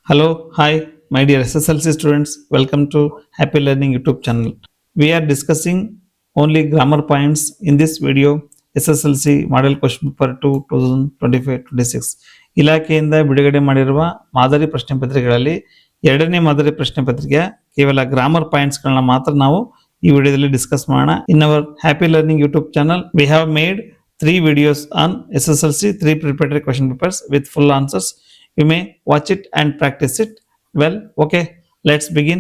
Hello, hi, my dear SSLC students. Welcome to Happy Learning YouTube channel. We are discussing only grammar points in this video. SSLC Model Question Paper 2 2025-26 ಇಲಾಖೆಯಿಂದ ಬಿಡುಗಡೆ ಮಾಡಿರುವ ಮಾದರಿ ಪ್ರಶ್ನೆ ಪತ್ರಿಕೆಗಳಲ್ಲಿ ಎರಡನೇ ಮಾದರಿ ಪ್ರಶ್ನೆ ಪತ್ರಿಕೆಯ ಕೇವಲ ಗ್ರಾಮರ್ ಪಾಯಿಂಟ್ಸ್ಗಳನ್ನ ಮಾತ್ರ ನಾವು ಈ ವಿಡಿಯೋದಲ್ಲಿ ಡಿಸ್ಕಸ್ ಮಾಡೋಣ. In our happy learning YouTube channel we have made 3 videos on SSLC 3 preparatory question papers with full answers. You may watch it and practice it. Well, okay, let's begin.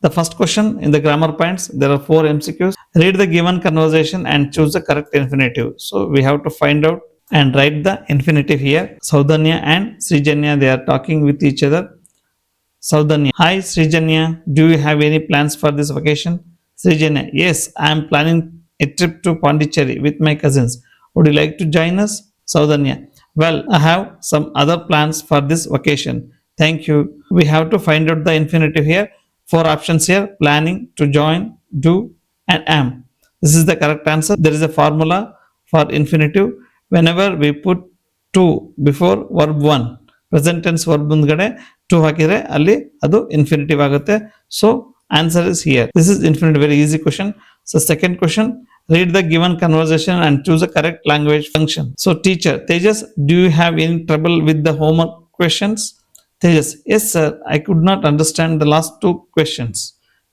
The first question in the grammar points, there are 4 MCQs. Read the given conversation and choose the correct infinitive. So we have to find out and write the infinitive here. Saudanya and Srijanya, they are talking with each other. Saudanya: Hi Srijanya, do you have any plans for this vacation? Srijanya: Yes, I am planning a trip to Pondicherry with my cousins. Would you like to join us? Saudanya: Well, I have some other plans for this vacation. Thank you. We have to find out the infinitive here. 4 options here: planning, to join, do, and am. This is the correct answer. There is a formula for infinitive. Whenever we put to before verb 1, present tense verb ಮುಂದ್ಗಡೆ to ಹಾಕಿದ್ರೆ ಅಲ್ಲಿ ಅದು infinitive ಆಗುತ್ತೆ. So answer is here. This is infinitive. Very easy question. So second question, read the given conversation and choose a correct language function. So teacher: Tejas, do you have any trouble with the homework questions? Tejas: Yes sir, I could not understand the last 2 questions.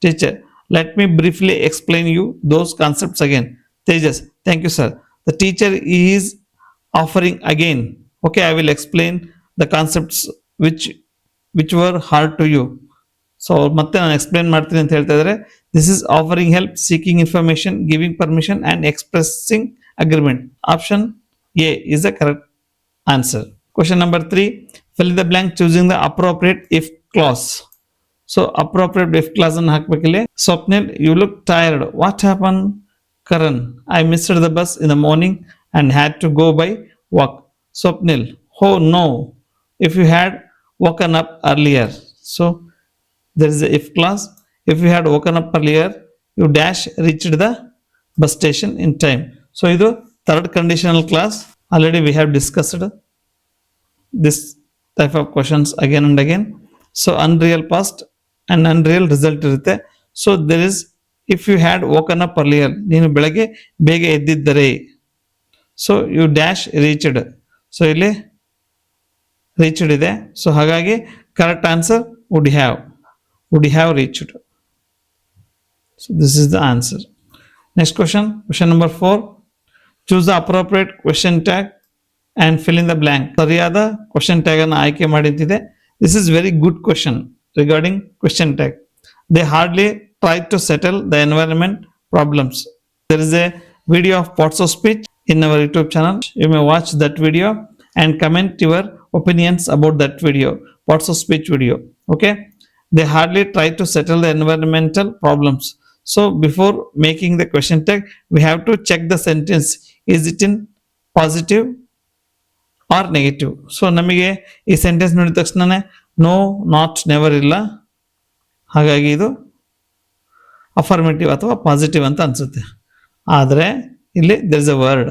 Teacher: Let me briefly explain you those concepts again. Tejas: Thank you sir. The teacher is offering again. Okay, I will explain the concepts which were hard to you. So ಮತ್ತೆ ನಾನು explain ಮಾಡ್ತೀನಿ ಅಂತ ಹೇಳ್ತಾ ಇದ್ದಾರೆ. This is offering help, seeking information, giving permission and expressing agreement. Option A is the correct answer. Question number 3, fill the blank choosing the appropriate if clause. So appropriate if clause ಅನ್ನು ಹಾಕ್ಬೇಕಿಲ್ಲಿ. Swapnil: you look tired. What happen? Karan: I missed the bus in the morning and had to go by walk. Swapnil: oh no, if you had woken up earlier. So there is a if clause. If you had woken up earlier, you dash reached the bus station in time. So idu third conditional clause. Already we have discussed this type of questions again and again. So unreal past and unreal result irutte. So there is if you had woken up earlier, neenu belage bega eddiddare. So you dash reached. So ಇಲ್ಲಿ reached ಇದೆ. So ಹಾಗಾಗಿ correct answer would have reached. So this is the answer. Next question number 4, choose the appropriate question tag and fill in the blank. ಸರಿಯಾದ question tag ಅನ್ನು ಆಯ್ಕೆ ಮಾಡಿದ್ದಿದೆ. This is very good question regarding question tag. They hardly try to settle the environment problems. There is a video of parts of speech in our YouTube channel. You may watch that video and comment your opinions about that video, parts of speech video. Okay, they hardly try to settle the environmental problems. So before making the question tag, we have to check the sentence, is it in positive or negative. So ನಮಗೆ ಈ sentence ನೋಡಿದ ತಕ್ಷಣನೇ no, not, never ಇಲ್ಲ, ಹಾಗಾಗಿ ಇದು affirmative ಅಥವಾ positive ಅಂತ ಅನ್ಸುತ್ತೆ. ಆದರೆ ಇಲ್ಲಿ there is a word,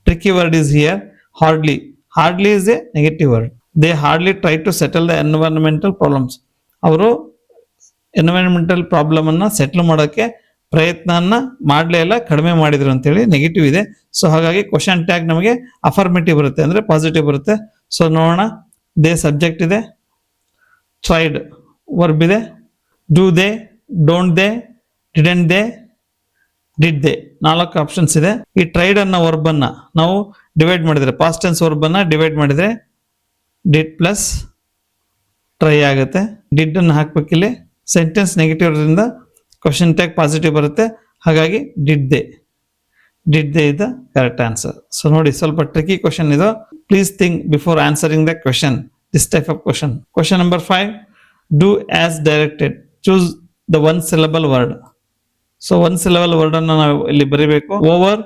tricky word is here, hardly. Hardly is a negative word. They hardly try to settle the environmental problems. ಅವರು ಎನ್ವೈರನ್ಮೆಂಟಲ್ ಪ್ರಾಬ್ಲಮ್ ಅನ್ನ ಸೆಟ್ಲ್ ಮಾಡೋಕ್ಕೆ ಪ್ರಯತ್ನನ ಮಾಡಲೇ ಇಲ್ಲ, ಕಡಿಮೆ ಮಾಡಿದ್ರು ಅಂತೇಳಿ ನೆಗೆಟಿವ್ ಇದೆ. ಸೊ ಹಾಗಾಗಿ ಕ್ವಶನ್ ಟ್ಯಾಗ್ ನಮಗೆ ಅಫರ್ಮೇಟಿವ್ ಬರುತ್ತೆ, ಅಂದ್ರೆ ಪಾಸಿಟಿವ್ ಬರುತ್ತೆ. ಸೊ ನೋಡೋಣ. ದೇ ಸಬ್ಜೆಕ್ಟ್ ಇದೆ, ಟ್ರೈಡ್ ವರ್ಬ್ ಇದೆ, do they, don't they, didn't they, did they, 4 options ಇದೆ. ಈ ಟ್ರೈಡ್ ಅನ್ನೋ ವರ್ಬ್ ಅನ್ನ ನಾವು ಡಿವೈಡ್ ಮಾಡಿದ್ರೆ, ಪಾಸ್ಟ್ ಟೆನ್ಸ್ ವರ್ಬ್ ಅನ್ನ ಡಿವೈಡ್ ಮಾಡಿದ್ರೆ ಡಿಡ್ ಪ್ಲಸ್ ಟ್ರೈ ಆಗುತ್ತೆ. ಡಿಡ್ ಅನ್ನು ಹಾಕ್ಬೇಕಿಲ್ಲಿ. ಸೆಂಟೆನ್ಸ್ ನೆಗೆಟಿವ್ ಇರೋದ್ರಿಂದ ಕ್ವಶನ್ ಟ್ಯಾಗ್ ಪಾಸಿಟಿವ್ ಬರುತ್ತೆ, ಹಾಗಾಗಿ did they is the correct answer. So ನೋಡಿ, ಸ್ವಲ್ಪ ಟ್ರಿಕಿ ಕ್ವಶನ್ ಇದು. Please think before answering the question, this type of question. Question number 5, do as directed, choose the 1 syllable word. So 1 syllable word ಅನ್ನು ನಾವು ಇಲ್ಲಿ ಬರೀಬೇಕು. Over,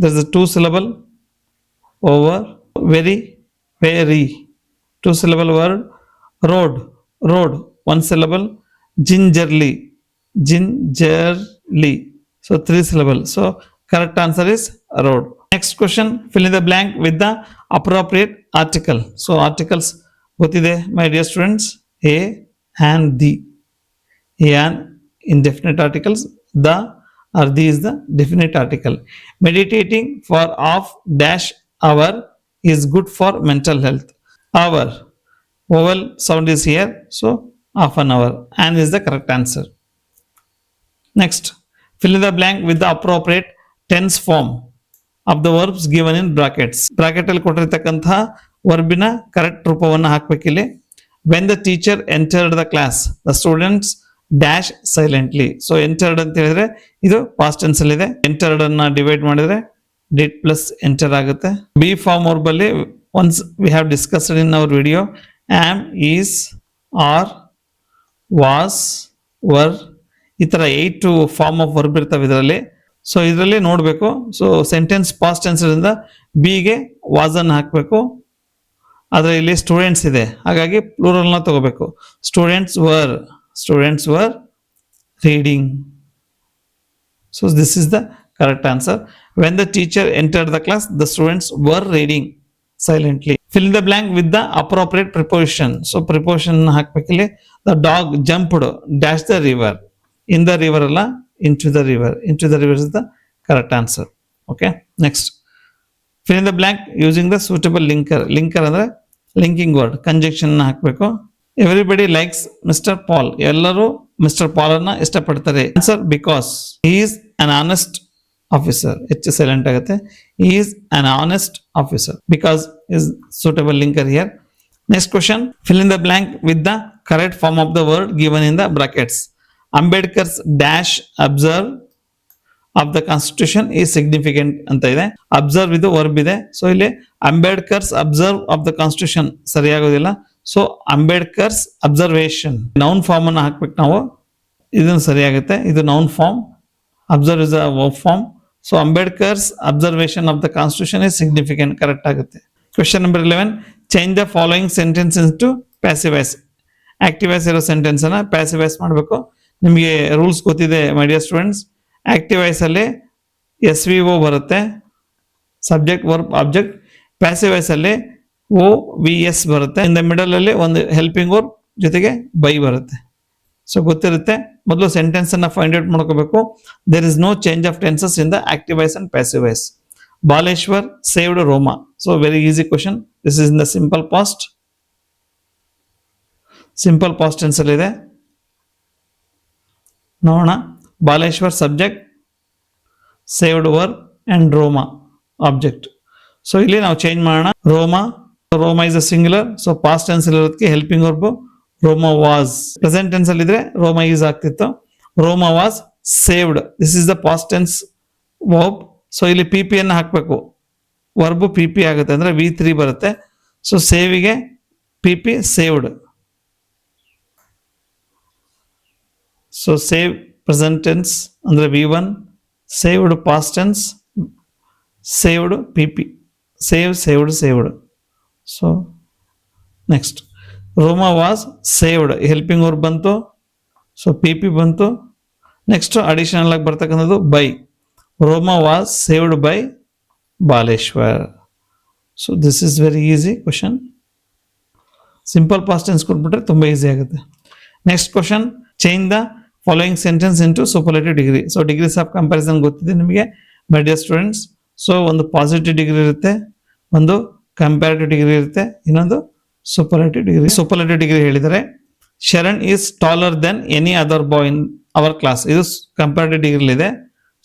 there is a 2 syllable over. Very, 2 syllable word. Road, 1 syllable. Gingerly, so 3 syllable. So correct answer is road. Next question, fill in the blank with the appropriate article. So articles ಗೊತ್ತಿದೆ my dear students, A and the. An indefinite articles, the or the is the definite article. Meditating for half dash hour is good for mental health. Hour, vowel sound is here, so half an hour. An is the correct answer. Next, fill in the blank with the appropriate tense form of the verbs given in brackets. Bracket ಅಲ್ಲಿ ಕೊಟ್ಟಿರ್ತಕ್ಕಂತಹ ವರ್ಬಿನ correct ರೂಪವನ್ನು ಹಾಕಬೇಕಿಲ್ಲಿ. When the teacher entered the class, the students dash silently. So entered ಅಂತ ಹೇಳಿದ್ರೆ ಇದು past tense ಅಲ್ಲಿ ಇದೆ. Entered ಅನ್ನ divide ಮಾಡಿದ್ರೆ did plus enter ಆಗುತ್ತೆ. Be form verb ಅಲ್ಲಿ once we have discussed in our video, am, is, are, was, were, ಈ ತರ 8 ಫಾರ್ಮ್ ಆಫ್ ವರ್ಬ್ ಇರ್ತವೆ ಇದರಲ್ಲಿ. ಸೊ ಇದರಲ್ಲಿ ನೋಡಬೇಕು. ಸೊ ಸೆಂಟೆನ್ಸ್ ಪಾಸ್ಟ್ ಟೆನ್ಸ್ ಇಂದ ಬಿ ಗೆ ವಾಸ್ ಅನ್ನು ಹಾಕಬೇಕು. ಆದರೆ ಇಲ್ಲಿ ಸ್ಟೂಡೆಂಟ್ಸ್ ಇದೆ, ಹಾಗಾಗಿ ಪ್ಲೂರಲ್ನ ತಗೋಬೇಕು. Students var reading. So this is the correct answer. When the teacher entered the class, the students var reading silently. Fill in the blank with the appropriate preposition. So preposition ಹಾಕಬೇಕಿಲ್ಲಿ. The dog jumped dash the river. In the river ಅಲ್ಲ, into the river. Into the river is the correct answer. Okay, next. Fill in the blank using the suitable linker. Linker ಅಂದ್ರೆ linking word, conjunction ಹಾಕಬೇಕು. Everybody likes mister Paul. ಎಲ್ಲರೂ mister Paul ಅನ್ನ ಇಷ್ಟಪಡ್ತಾರೆ. Answer because he is an honest officer. ಹೆಚ್ಚು silent ಆಗುತ್ತೆ. He is an honest officer. Because is suitable linker here. Next question, fill in the blank with the correct form of the word given in the brackets. Ambedkar's dash observe of the constitution is significant ಅಂತ ಇದೆ. Observe ಇದು verb ಇದೆ. So ಇಲ್ಲಿ Ambedkar's observe of the constitution ಸರಿಯಾಗೋದಿಲ್ಲ. So Ambedkar's observation noun form ಅನ್ನು ಹಾಕ್ಬೇಕು ನಾವು. ಇದನ್ನು ಸರಿಯಾಗುತ್ತೆ. ಇದು noun form, observe is a verb form. So Ambedkar's observation of the constitution is significant correct ಆಗುತ್ತೆ. Question number 11, change the following sentence to passive voice. Active voice ಇರೋ sentence ಅನ್ನ passive voice ಮಾಡಬೇಕು. ನಿಮಗೆ ರೂಲ್ಸ್ ಗೊತ್ತಿದೆ my dear students. Active voice ಅಲ್ಲಿ S V O ಬರುತ್ತೆ, subject verb object. Passive voice ಅಲ್ಲಿ ಓ V S ಬರುತ್ತೆ. ಇನ್ ದ ಮಿಡಲ್ ಅಲ್ಲಿ ಒಂದು ಹೆಲ್ಪಿಂಗ್ ವರ್ಬ್ ಜೊತೆಗೆ ಬೈ ಬರುತ್ತೆ. ಸೊ ಗೊತ್ತಿರುತ್ತೆ. ಮೊದಲು ಸೆಂಟೆನ್ಸ್ ಅನ್ನ ಫೈಂಡ್ ಔಟ್ ಮಾಡ್ಕೋಬೇಕು. There is no change of tenses in the active voice and passive voice. Baleshwar saved Roma. So very easy question. This is in the simple past. Simple past tense ಅಲ್ಲಿ ಇದೆ. ನೋಡೋಣ. Baleshwar subject, saved verb and Roma object. So ಇಲ್ಲಿ ನಾವು change ಮಾಡೋಣ. Roma is a singular. So past tense ಇರೋದಕ್ಕೆ helping verb Roma was. Present tense ಅಲ್ಲಿ ಇದ್ರೆ Roma is ಆಗ್ತಿತ್ತು. Roma was saved. This is the past tense verb. So ಇಲ್ಲಿ ಪಿ ಪಿ ಅನ್ನು ಹಾಕಬೇಕು. ವರ್ಬ್ ಪಿ ಪಿ ಆಗುತ್ತೆ ಅಂದ್ರೆ V3 ಬರುತ್ತೆ. ಸೊ ಸೇವಿಗೆ P P saved. So save present tense ಅಂದ್ರೆ V1, saved past tense, saved P P, saved. So next Roma was saved, helping verb ಬಂತು. So P P ಬಂತು. Next additional ಆಗಿ ಬರ್ತಕ್ಕಂಥದ್ದು by. Roma was saved by Baleshwar. So this is very easy question. Simple past tense ಕೊಟ್ಬಿಟ್ರೆ ತುಂಬ easy ಆಗುತ್ತೆ. Next question, change the following sentence into superlative degree. So degrees of comparison ಗೊತ್ತಿದೆ ನಿಮಗೆ ಮೈ dear students. So ಒಂದು positive degree ಇರುತ್ತೆ, ಒಂದು comparative degree ಇರುತ್ತೆ, ಇನ್ನೊಂದು ಸೂಪರ್ಲೇಟಿವ್ ಡಿಗ್ರಿ. ಸೂಪರ್ಲೇಟಿವ್ ಡಿಗ್ರಿ ಹೇಳಿದರೆ Sharan is taller than any other boy in our class. ಇದು comparative degree ಇದೆ.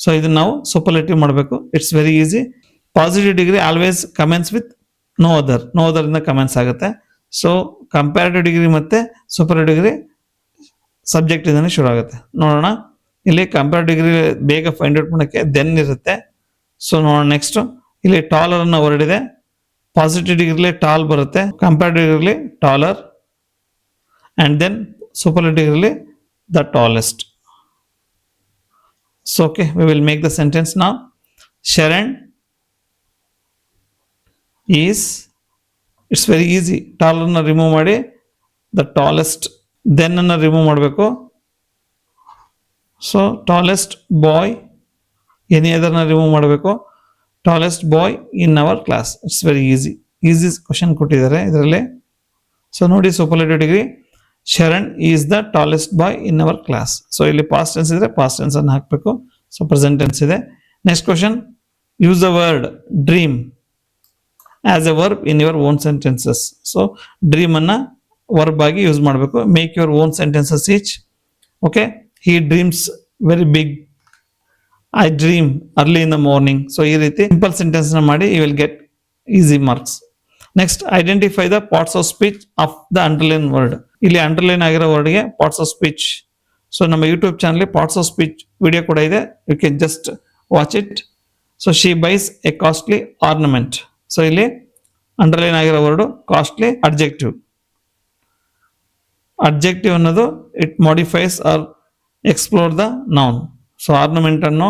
ಸೊ ಇದನ್ನ ನಾವು ಸೂಪರ್ಲೇಟಿವ್ ಮಾಡಬೇಕು. It's very easy. Positive degree always commences with no other ಇಂದ ಕಮೆಂಟ್ಸ್ ಆಗುತ್ತೆ. ಸೊ ಕಂಪ್ಯಾರಿಟಿವ್ ಡಿಗ್ರಿ ಮತ್ತೆ superlative degree subject ಇಂದಾನೆ ಶುರು ಆಗುತ್ತೆ. ನೋಡೋಣ. ಇಲ್ಲಿ ಕಂಪ್ಯಾರಿಟಿವ್ ಡಿಗ್ರಿ ಬೇಗ ಫೈಂಡ್ ಔಟ್ ಮಾಡೋಕ್ಕೆ ದೆನ್ ಇರುತ್ತೆ. ಸೊ ನೋಡೋಣ. ನೆಕ್ಸ್ಟ್ ಇಲ್ಲಿ ಟಾಲರ್ ಅನ್ನೋ ವರ್ಡ್ ಇದೆ. ಪಾಸಿಟಿವ್ ಡಿಗ್ರಿಲಿ ಟಾಲ್ ಬರುತ್ತೆ, comparative ಡಿಗ್ರಿಲಿ taller, and then superlative ಡಿಗ್ರಿಲಿ the tallest. So okay, we will make the sentence now. Sharon is, it's very easy. Tall ಅನ್ನು ರಿಮೂವ್ ಮಾಡಿ the tallest, then ಅನ್ನು ರಿಮೂವ್ ಮಾಡಬೇಕು. ಸೊ ಟಾಲೆಸ್ಟ್ ಬಾಯ್, ಎನಿ ಅದರ್ನ remove ಮಾಡಬೇಕು. Tallest boy in our class. It's very easy. Easy question ಕೊಟ್ಟಿದ್ದಾರೆ ಇದರಲ್ಲಿ. So ನೋಡಿ superlative degree Sharan is the tallest boy in our class. So ಇಲ್ಲಿ past tense ಇದ್ರೆ past tense ಅನ್ನು ಹಾಕಬೇಕು. ಸೊ ಪ್ರೆಸೆಂಟ್ ಟೆನ್ಸ್ ಇದೆ. Next question, use the word dream as a verb in your own sentences. So dream ಅನ್ನ verb ಆಗಿ use ಮಾಡಬೇಕು. Make your own sentences each. Okay, he dreams very big, I dream early in the morning. So ಈ ರೀತಿ simple sentence ನ ಮಾಡಿ you will get easy marks. Next, identify the parts of speech of the underline word. ಇಲ್ಲಿ underline ಆಗಿರೋ ವರ್ಡ್ಗೆ parts of speech. So ನಮ್ಮ YouTube channel parts of speech video ಕೂಡ ಇದೆ, you can just watch it. So she buys A costly ornament. So ಇಲ್ಲಿ underline ಆಗಿರೋ word costly adjective. Adjective ಅನ್ನೋದು it modifies or explore the noun. So ornament ಅನ್ನೋ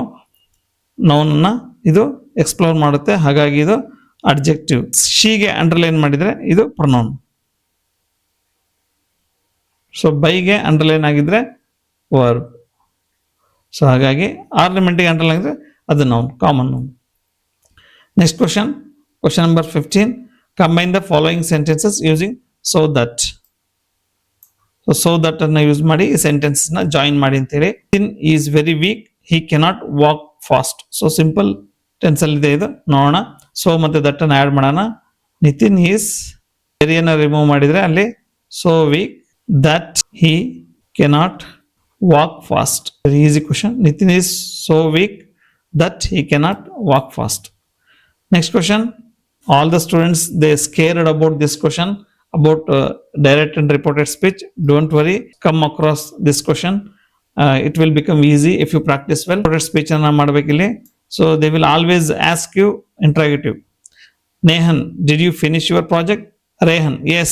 noun ಅನ್ನ ಇದು explore ಮಾಡುತ್ತೆ, ಹಾಗಾಗಿ ಇದು ಅಡ್ಜೆಕ್ಟಿವ್. ಶೀಗೆ ಅಂಡರ್ಲೈನ್ ಮಾಡಿದ್ರೆ ಇದು ಪ್ರೊನೌನ್. ಸೊ ಬೈಗೆ ಅಂಡರ್ಲೈನ್ ಆಗಿದ್ರೆ ವರ್ಬ್. ಸೊ ಹಾಗಾಗಿ ಆರ್ನಮೆಂಟ್ಗೆ ಅಂಡರ್ಲೈನ್ ಆಗಿದ್ರೆ ಅದು noun, common noun. Next question, question number 15. Combine the following sentences using so that. So that ಅನ್ನ ಯೂಸ್ ಮಾಡಿ ಈ ಸೆಂಟೆನ್ಸ್ ನ ಜಾಯಿನ್ ಮಾಡಿ ಅಂತೇಳಿ. Nitin is very weak, he cannot walk fast. So simple tense ಅಲ್ಲಿ ಇದೆ ಇದು, ನೋಡೋಣ. ಸೊ ಮತ್ತೆ ದಟ್ ಅನ್ನ ಆಡ್ ಮಾಡೋಣ. ನಿತಿನ್ ಈಸ್ ವೆರಿಯನ್ನ ರಿಮೂವ್ ಮಾಡಿದ್ರೆ ಅಲ್ಲಿ so weak that he cannot walk fast. Very easy question. Nitin is so weak that he cannot walk fast. Next question, all the students they scared about this question about direct and reported speech. Don't worry, come across this question. It will become easy if you practice well. Reported speech anna madbekilli. So they will always ask you interrogative. Nehan, did you finish your project? Rehan, yes.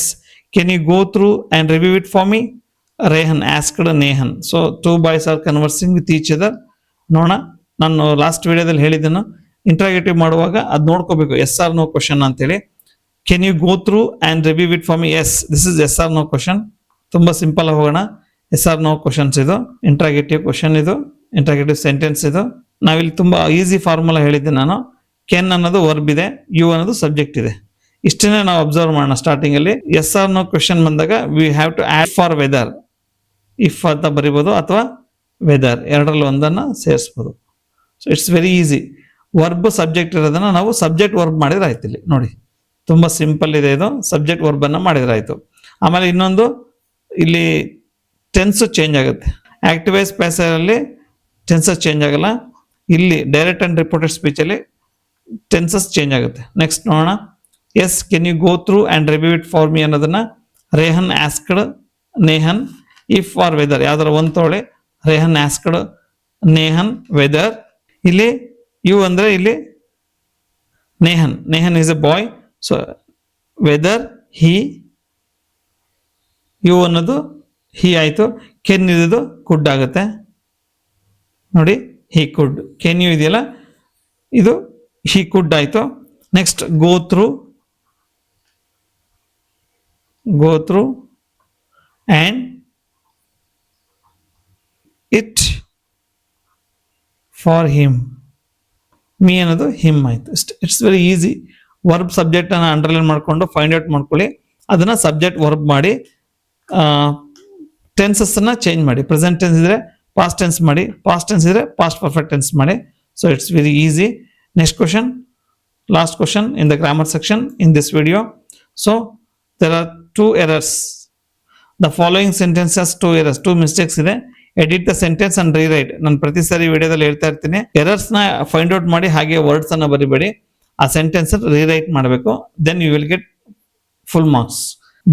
Can you go through and review it for me? Rehan asked Nehan. So two boys are conversing with each other. ನೋಡೋಣ, ನಾನು last ವಿಡಿಯೋದಲ್ಲಿ ಹೇಳಿದ್ದೇನು, interrogative ಮಾಡುವಾಗ ಅದು ನೋಡ್ಕೋಬೇಕು, S or no question ಅಂತೇಳಿ. Can you go through and review it for me? Yes, this is yes or no question. ತುಂಬ simple ಆಗಿ ಹೋಗೋಣ. ಎಸ್ ಆರ್ ನೋ ಕ್ವಶನ್ಸ್ ಇದು, ಇಂಟ್ರಾಗೇಟಿವ್ ಕ್ವಶನ್ ಇದು, ಇಂಟ್ರಾಗೇಟಿವ್ ಸೆಂಟೆನ್ಸ್ ಇದು. ನಾವಿಲ್ಲಿ ತುಂಬ ಈಸಿ ಫಾರ್ಮುಲಾ ಹೇಳಿದ್ದೆ ನಾನು. ಕೆನ್ ಅನ್ನೋದು ವರ್ಬ್ ಇದೆ, ಯು ಅನ್ನೋದು ಸಬ್ಜೆಕ್ಟ್ ಇದೆ. ಇಷ್ಟನ್ನೇ ನಾವು ಅಬ್ಸರ್ವ್ ಮಾಡೋಣ. ಸ್ಟಾರ್ಟಿಂಗ್ ಅಲ್ಲಿ ಎಸ್ ಆರ್ ನೋ ಕ್ವಶನ್ ಬಂದಾಗ we have to add for whether, if ಅಂತ ಬರಿಬೋದು ಅಥವಾ ವೆದರ್, ಎರಡರಲ್ಲಿ ಒಂದನ್ನು ಸೇರಿಸ್ಬೋದು. So it's very easy. Verb subject ಇರೋದನ್ನ ನಾವು ಸಬ್ಜೆಕ್ಟ್ ವರ್ಬ್ ಮಾಡಿದ್ರೆ ಆಯ್ತು. ಇಲ್ಲಿ ನೋಡಿ ತುಂಬ ಸಿಂಪಲ್ ಇದೆ ಇದು, ಸಬ್ಜೆಕ್ಟ್ ವರ್ಬನ್ನು ಮಾಡಿದ್ರೆ ಆಯಿತು. ಆಮೇಲೆ ಇನ್ನೊಂದು, ಇಲ್ಲಿ ಟೆನ್ಸು ಚೇಂಜ್ ಆಗುತ್ತೆ. ಆಕ್ಟಿವೈಸ್ ಪ್ಯಾಸರಲ್ಲಿ ಟೆನ್ಸಸ್ ಚೇಂಜ್ ಆಗಲ್ಲ. ಇಲ್ಲಿ ಡೈರೆಕ್ಟ್ ಆ್ಯಂಡ್ ರಿಪೋರ್ಟೆಡ್ ಸ್ಪೀಚಲ್ಲಿ ಟೆನ್ಸಸ್ ಚೇಂಜ್ ಆಗುತ್ತೆ. ನೆಕ್ಸ್ಟ್ ನೋಡೋಣ. Yes, can you go through and review it for me ಅನ್ನೋದನ್ನ Rehan asked Nehan. If or whether ಯಾವ್ದಾರ ಒಂದು ತೊಗೊಳ್ಳಿ. Rehan asked Nehan whether. ಇಲ್ಲಿ ಯು ಅಂದ್ರೆ ಇಲ್ಲಿ Nehan, Nehan is a boy. So whether he, you ಅನ್ನೋದು ಹಿ ಆಯಿತು. ಕೆನ್ ಇದ್ದು ಕುಡ್ ಆಗುತ್ತೆ ನೋಡಿ, ಹಿ ಕುಡ್. ಕೆನ್ ಯು ಇದೆಯಲ್ಲ ಇದು ಹಿ ಕುಡ್ ಆಯಿತು. Next go through, go through and it for him. Me ಅನ್ನೋದು ಹಿಮ್ ಆಯಿತು. It's very easy. ವರ್ಬ್ ಸಬ್ಜೆಕ್ಟನ್ನು ಅಂಡರ್ಲೈನ್ ಮಾಡಿಕೊಂಡು ಫೈಂಡ್ ಔಟ್ ಮಾಡ್ಕೊಳ್ಳಿ. ಅದನ್ನು ಸಬ್ಜೆಕ್ಟ್ ವರ್ಬ್ ಮಾಡಿ ಟೆನ್ಸಸ್ಸನ್ನು ಚೇಂಜ್ ಮಾಡಿ. ಪ್ರೆಸೆಂಟ್ ಟೆನ್ಸ್ ಇದ್ದರೆ ಪಾಸ್ಟ್ ಟೆನ್ಸ್ ಮಾಡಿ, ಪಾಸ್ಟ್ ಟೆನ್ಸ್ ಇದ್ದರೆ ಪಾಸ್ಟ್ ಪರ್ಫೆಕ್ಟ್ ಟೆನ್ಸ್ ಮಾಡಿ. So it's very easy. Next question, last question in the grammar section in this video. So there are two errors. The following sentence has two errors, two mistakes ಇದೆ. Edit the sentence and rewrite. ನಾನು ಪ್ರತಿ ಸಾರಿ ವಿಡಿಯೋದಲ್ಲಿ ಹೇಳ್ತಾ ಇರ್ತೀನಿ, errors ನ find out ಮಾಡಿ ಹಾಗೆ words ಅನ್ನ ಬರಿಬೇಡಿ, ಆ ಸೆಂಟೆನ್ಸ್ ರೀರೈಟ್ ಮಾಡಬೇಕು. Then you will get full marks.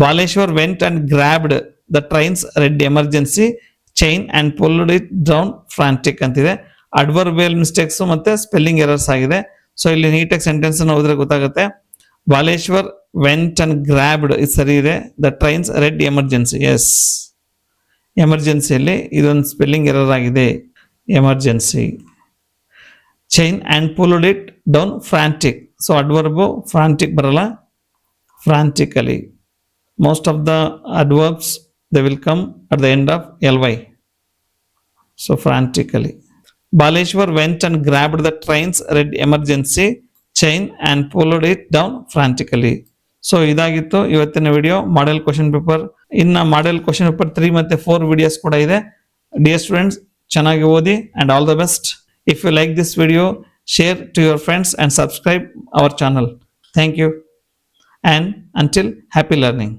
Baleshwar went and grabbed the train's red emergency chain and pulled it down frantic ಅಂತಿದೆ. ಅಡ್ವರ್ಬಿಯಲ್ ಮಿಸ್ಟೇಕ್ಸ್ ಮತ್ತೆ ಸ್ಪೆಲ್ಲಿಂಗ್ ಎರರ್ಸ್ ಆಗಿದೆ. ಸೊ ಇಲ್ಲಿ ನೀಟಾಗಿ ಸೆಂಟೆನ್ಸ್ ಅನ್ನು ಓದಿದ್ರೆ ಗೊತ್ತಾಗುತ್ತೆ. ಬಾಲೇಶ್ವರ್ ವೆಂಟ್ ಅಂಡ್ ಗ್ರಾಬ್ಡ್ ಇದು ಸರಿ ಇದೆ. The train's red emergency, yes, ಎಮರ್ಜೆನ್ಸಿಯಲ್ಲಿ ಇದೊಂದು ಸ್ಪೆಲ್ಲಿಂಗ್ ಎರರ್ ಆಗಿದೆ, emergency. Chain and pulled it down frantic. So adverb frantic ಬರಲ್ಲ, frantically. Most of the adverbs they will come at the end of ly. So frantically. Baleshwar went and grabbed the train's red emergency chain and pulled it down frantically. So ಇದಾಗಿತ್ತು ಇವತ್ತಿನ video model question paper. ಇನ್ನ model question paper 3 ಮತ್ತೆ 4 videos ಕೂಡ ಇದೆ. Dear students, ಚೆನ್ನಾಗಿ ಓದಿ and all the best. If you like this video, share to your friends and subscribe our channel. Thank you and until happy learning.